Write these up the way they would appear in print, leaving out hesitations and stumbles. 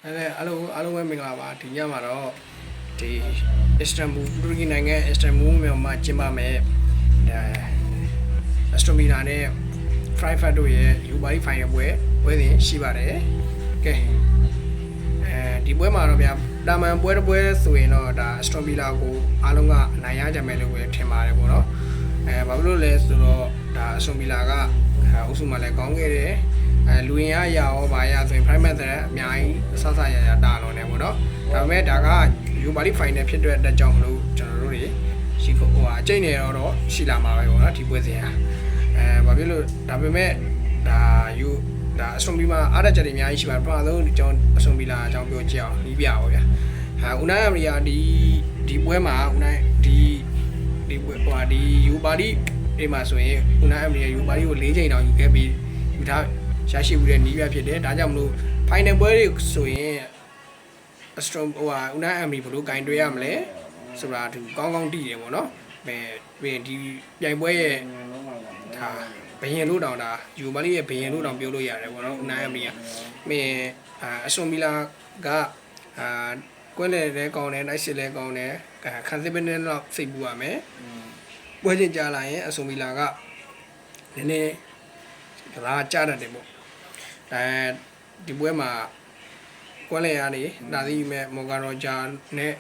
အားလုံးပဲမင်္ဂလာပါဒီညမှာတော့ဒီ Istanbul တူရကီနိုင်ငံ Istanbul မြို့မှာကျင်းပမယ်Aston Villa နဲ့ Frankfurt တို့ရဲ့ Europa League Final ပွဲစဉ်ရှိပါတယ်ကဲဒီပွဲမှာတော့ဗျာတာမန်ပွဲတစ်ပွဲဆိုရင်တော့ဒါ Aston Villa ကိုအားလုံးကအနိုင်ရကြမယ်လို့ပဲထင်ပါတယ်ပေါ့နော်ဘာဖြစ်လို့လဲဆိုတော့ဒါ Aston Villa ကအုပ်စုမှာလည်းကောင်းခဲ့တယ်လူရင်ရရောဘာရဆိုရင် private တဲ့အများကြီးဆဆရတာလုံးနေပေါ့နော်ဒါပေမဲ့ဒါက Europa League Final ဖြစ်တဲ့အတွက်ကြောင့်မလို့ကျွန်တော်တို့တွေရှိဖို့အကျိတ်နေတော့ရှိလာမှာပဲပေါ့နော်ဒီပွဲစဉ်ဟာဘာဖြစ်လို့ဒါပေမဲ့ဒါAston Villa အားရချက်တွေအများကြီးရှိပါတယ်ပထမဆုံးကျွန်တော် Aston Villa အကြောင်းပြောကြည့်အောင်ပြီးပြပါဗျာUnai Emery ဒီပွဲမှာUnai ဒီပွဲဒီ Europa League အိမ်မှာဆိုရင်Unai Emery Europa League ကို4ချိန်တောင်ယူခဲ့ပြီးယူထားရရှိမှုတဲ့နည်းပြဖြစ်တယ်ဒါကြောင့်မလို့ final ပွဲတွေဆိုရင် Unai Emery ဘယ်လိုဂိုင်းတွေးရမလဲဆိုတာသူကောင်းတည်တယ်ပေါ့နော်ပြီးဒီပြိုင်ပွဲရဲ့ဒါဘယင်လို့တောင်ဒါ Europa League ရဲ့ဘယင်လို့တောင်ပြောလို့ရတယ်ပေါ့နော်Unai Emery Aston Villa ကကွဲလေလဲကောင်းတယ်နိုင်စစ်လဲကောင်းတယ်ခံစစ်ပဲနဲ့တော့စိတ်ပူရမယ်ပွဲချင်းကြာလာရင်Aston Villaကနည်းနည်းဒါကြားတတ်တယ်ပေါ့ဒီပွဲမှာကွဲလေရနေဒါသီးမဲ့မော်ဂါရောဂျာနဲ့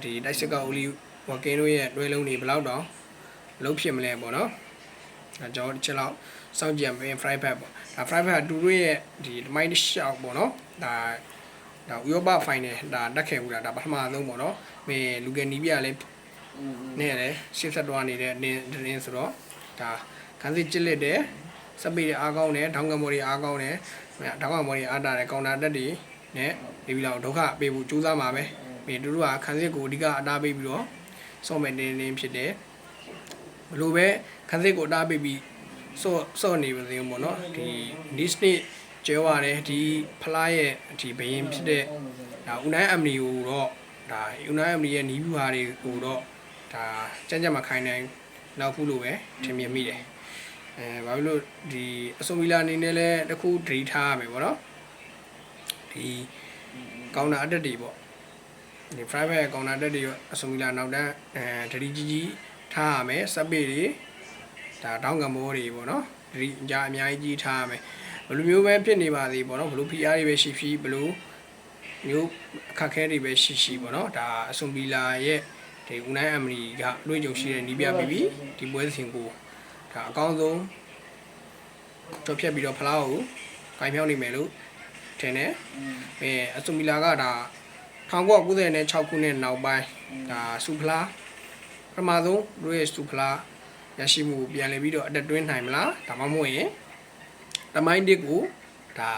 ဒီတိုက်စစ်ကအိုလီဝါကင်းတို့ရဲ့တွဲလုံးတွေဘယ်လောက်တောင်လုံးဖြစ်မလဲပေါ့နော်ကျွန်တော်ဒီချက်လောက်စောင့်ကြည့်မယ် Frankfurt ပေါ့ဒါ Frankfurt တူတို့ရဲ့ဒီမိုင်းတစ်ရှောက်ပေါ့နော်ဒါဥရောပ final ဒါတက်ခဲ့ဘူးလားဒါပထမဆုံးပေါ့နော်လူကယ်နီးပြလည်းနဲ့လည်းရှေ့ဆက်သွားနေတဲ့တင်းဆိုတော့ဒါခန်းစစ်ကျစ်လက်တယ်စပီးအားကောင်းတယ်ထောင်းကမော်တွေအားကောင်းတယ်ထောင်းကမော်တွေအားတာတယ်ကောင်တာတက်တွေနဲ့ဒီပြီးတော့ဒုက္ခပေးဖို့ကြိုးစားမှာပဲတူတို့ကခန်းစစ်ကိုအဓိကအတားပေးပြီးတော့စော့မဲ့တင်းဖြစ်တယ်ဘလို့ပဲခန်းစစ်ကိုအတားပေးပြီးစော့နေပါသေးဘူးပေါ့နော်ဒီ Disneyကျဲရတယ်ဒီဖလားရဲ့ဒီဘယင်ဖြစ်တဲ့ဒါUnai Emeryကိုတော့ဒါ Unai Emeryရဲ့နီးဗျူဟာတွေကိုတော့ဒါကြမ်းမခိုင်းနိုင်တော့ဘူးလို့ပဲထင်မြင်မိတယ်ဘာဖြစ်လို့ဒီAston Villaအနေနဲ့လည်းတခုဒရီထားရမယ်ပေါ့နော်ဒီကောင်တာအတက်တွေပေါ့ဒီ private ကောင်တာအတက်တွေAston Villaနောက်တန်းဒရီကြီးထားရမယ်စပစ်တွေဒါတောင်းကမောတွေပေါ့နော်ဒရီအများကြီးထားရမယ်ဘယ်လိုမျိုးပဲဖြစ်နေပါသေးပေါ့နော်ဘယ်လို PR တွေပဲရှိဘယ်လိုမျိုးအခက်ခဲတွေပဲရှိပေါ့နော်ဒါAston Villaရဲ့ဒီ Unai Emery ကလွှဲကြုံရှိတဲ့နီးပြပြီးဒီပွဲစဉ်ကိုဒါအကောင်းဆုံးကြော်ဖြတ်ပြီးတော့ဖလားကိုကိုင်မြောက်နိုင်မယ်လို့ထင်တယ်Aston Villa ကဒါ1996ခုနှစ်နောက်ပိုင်းဒါစူဖလားပထမဆုံးတို့ရဲ့စူဖလားရရှိမှုပြန်လည်ပြီးတော့အတက်တွင်းနိုင်မလားဒါမှမဟုတ်ရင်တမိုင်းတစ်ကိုဒါ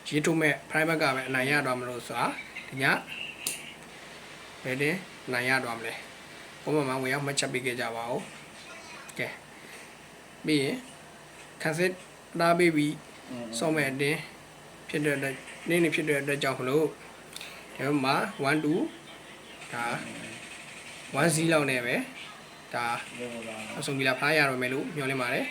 ရေးထုတ်မဲ့ private ကပဲအနိုင်ရတော့မလို့ဆိုတာဒီညဘယ်တင်နိုင်ရတော့မလဲဘုံမှာဝင်ရောက်မှတ်ချက်ပေးခဲ့ကြပါဦးကဲပြီးရင်ခန်းစစ်တားပေးပြီးစောမဲ့အတင်းဖြစ်တဲ့နေ့ဖြစ်တဲ့အတွက်ကြောင့်မလို့ဒီမှာ1 2ဒါ1 0လောက်နဲ့ပဲဒါAston Villaဖလားရတော့မယ်လို့မျှော်လင့်ပါတယ်